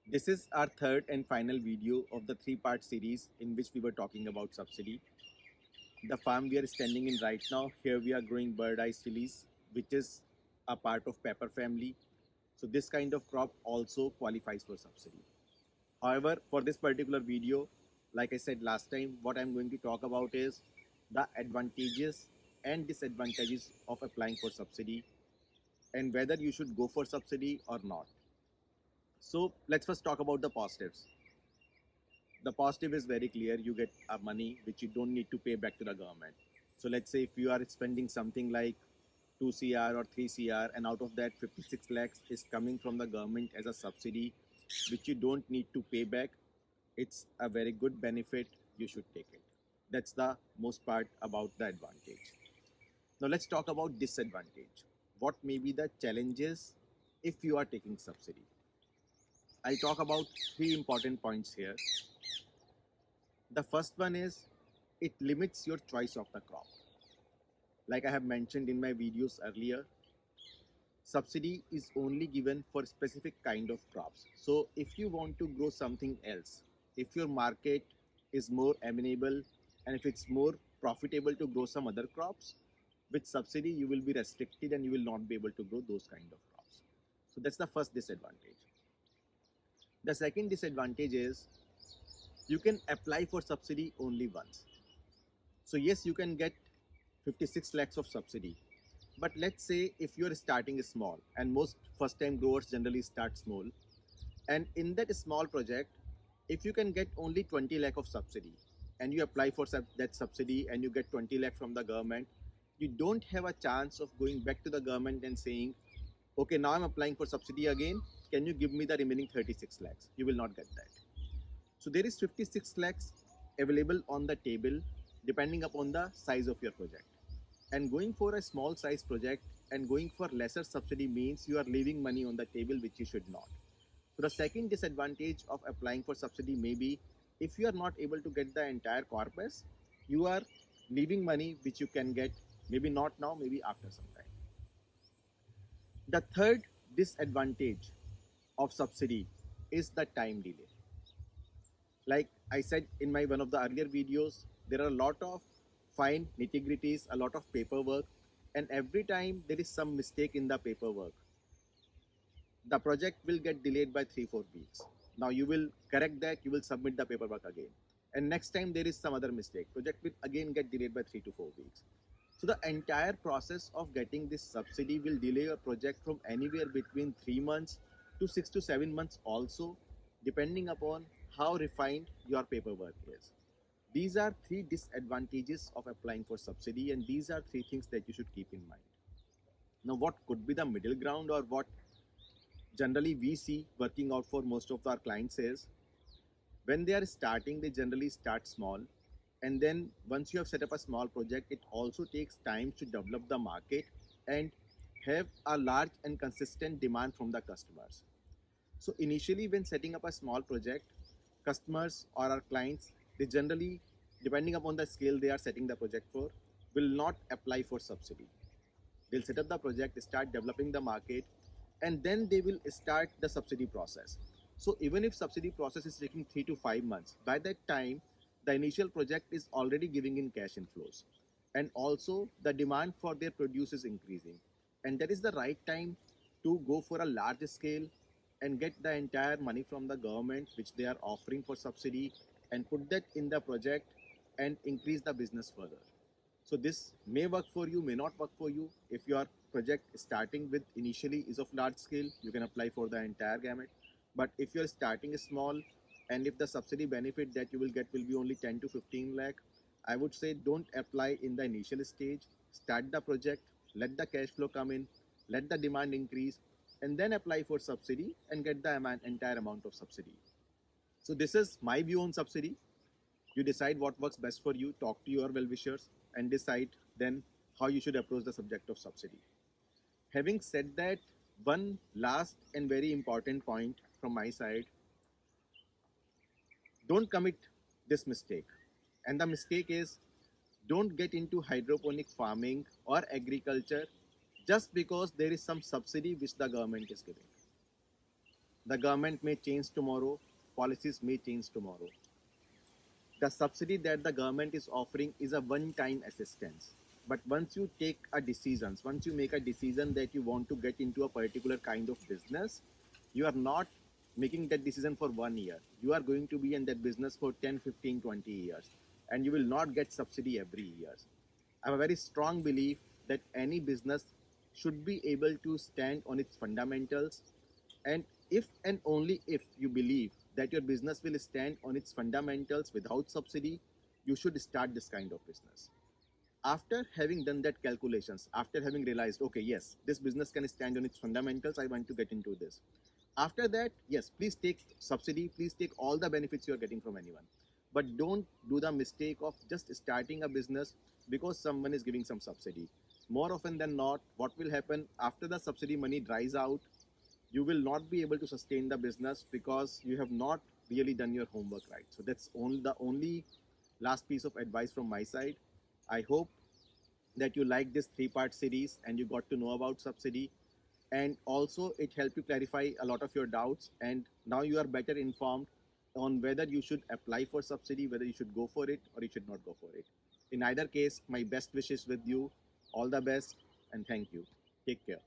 This is our third and final video of the three-part series in which we were talking about subsidy. The farm we are standing in right now, here we are growing bird eye chilies, which is a part of pepper family. So this kind of crop also qualifies for subsidy. However, for this particular video, like I said last time, what I'm going to talk about is the advantages and disadvantages of applying for subsidy and whether you should go for subsidy or not. So let's first talk about the positives. The positive is very clear. You get money which you don't need to pay back to the government. So let's say if you are spending something like 2 CR or 3 CR, and out of that 56 lakhs is coming from the government as a subsidy which you don't need to pay back, it's a very good benefit. You should take it. That's the most part about the advantage. Now let's talk about disadvantage. What may be the challenges if you are taking subsidy? I'll talk about three important points here. The first one is it limits your choice of the crop. Like I have mentioned in my videos earlier, subsidy is only given for specific kind of crops. So if you want to grow something else, if your market is more amenable and if it's more profitable to grow some other crops, with subsidy you will be restricted and you will not be able to grow those kind of crops. So that's the first disadvantage. The second disadvantage is you can apply for subsidy only once. So yes, you can get 56 lakhs of subsidy. But let's say if you're starting small, and most first time growers generally start small, and in that small project, if you can get only 20 lakh of subsidy and you apply for that subsidy and you get 20 lakh from the government, you don't have a chance of going back to the government and saying, okay, now I'm applying for subsidy again. Can you give me the remaining 36 lakhs? You will not get that. So there is 56 lakhs available on the table depending upon the size of your project. And going for a small size project and going for lesser subsidy means you are leaving money on the table which you should not. So the second disadvantage of applying for subsidy may be if you are not able to get the entire corpus, you are leaving money which you can get maybe not now, maybe after some time. The third disadvantage of subsidy is the time delay. Like I said in my one of the earlier videos, there are a lot of fine nitty-gritties, a lot of paperwork, and every time there is some mistake in the paperwork, the project will get delayed by 3-4 weeks. Now you will correct that, you will submit the paperwork again. And next time there is some other mistake, project will again get delayed by 3 to 4 weeks. So the entire process of getting this subsidy will delay a project from anywhere between 3 months to 6 to 7 months also, depending upon how refined your paperwork is. These are three disadvantages of applying for subsidy, and these are three things that you should keep in mind. Now, what could be the middle ground, or what generally we see working out for most of our clients is when they are starting, they generally start small. And then once you have set up a small project, it also takes time to develop the market and have a large and consistent demand from the customers. So initially, when setting up a small project, customers or our clients, they generally, depending upon the scale they are setting the project for, will not apply for subsidy. They'll set up the project, start developing the market, and then they will start the subsidy process. So even if subsidy process is taking 3 to 5 months, by that time, the initial project is already giving in cash inflows. And also the demand for their produce is increasing. And that is the right time to go for a large scale and get the entire money from the government which they are offering for subsidy and put that in the project and increase the business further. So this may work for you, may not work for you. If your project starting with initially is of large scale, you can apply for the entire gamut. But if you're starting small and if the subsidy benefit that you will get will be only 10 to 15 lakh, I would say don't apply in the initial stage. Start the project, let the cash flow come in, let the demand increase, and then apply for subsidy and get the entire amount of subsidy. So this is my view on subsidy. You decide what works best for you, talk to your well-wishers, and decide then how you should approach the subject of subsidy. Having said that, one last and very important point from my side, don't commit this mistake. And the mistake is don't get into hydroponic farming or agriculture just because there is some subsidy which the government is giving. The government may change tomorrow, policies may change tomorrow. The subsidy that the government is offering is a one-time assistance. But once you take a decision, once you make a decision that you want to get into a particular kind of business, you are not making that decision for 1 year. You are going to be in that business for 10, 15, 20 years. And you will not get subsidy every year. I have a very strong belief that any business should be able to stand on its fundamentals. And if and only if you believe that your business will stand on its fundamentals without subsidy, you should start this kind of business. After having done that calculations, after having realized, okay, yes, this business can stand on its fundamentals, I want to get into this. After that, yes, please take subsidy, please take all the benefits you're getting from anyone. But don't do the mistake of just starting a business because someone is giving some subsidy. More often than not, what will happen after the subsidy money dries out, you will not be able to sustain the business because you have not really done your homework right. So that's only the only last piece of advice from my side. I hope that you like this three-part series and you got to know about subsidy, and also it helped you clarify a lot of your doubts, and now you are better informed on whether you should apply for subsidy, whether you should go for it or you should not go for it. In either case, my best wishes with you. All the best and thank you. Take care.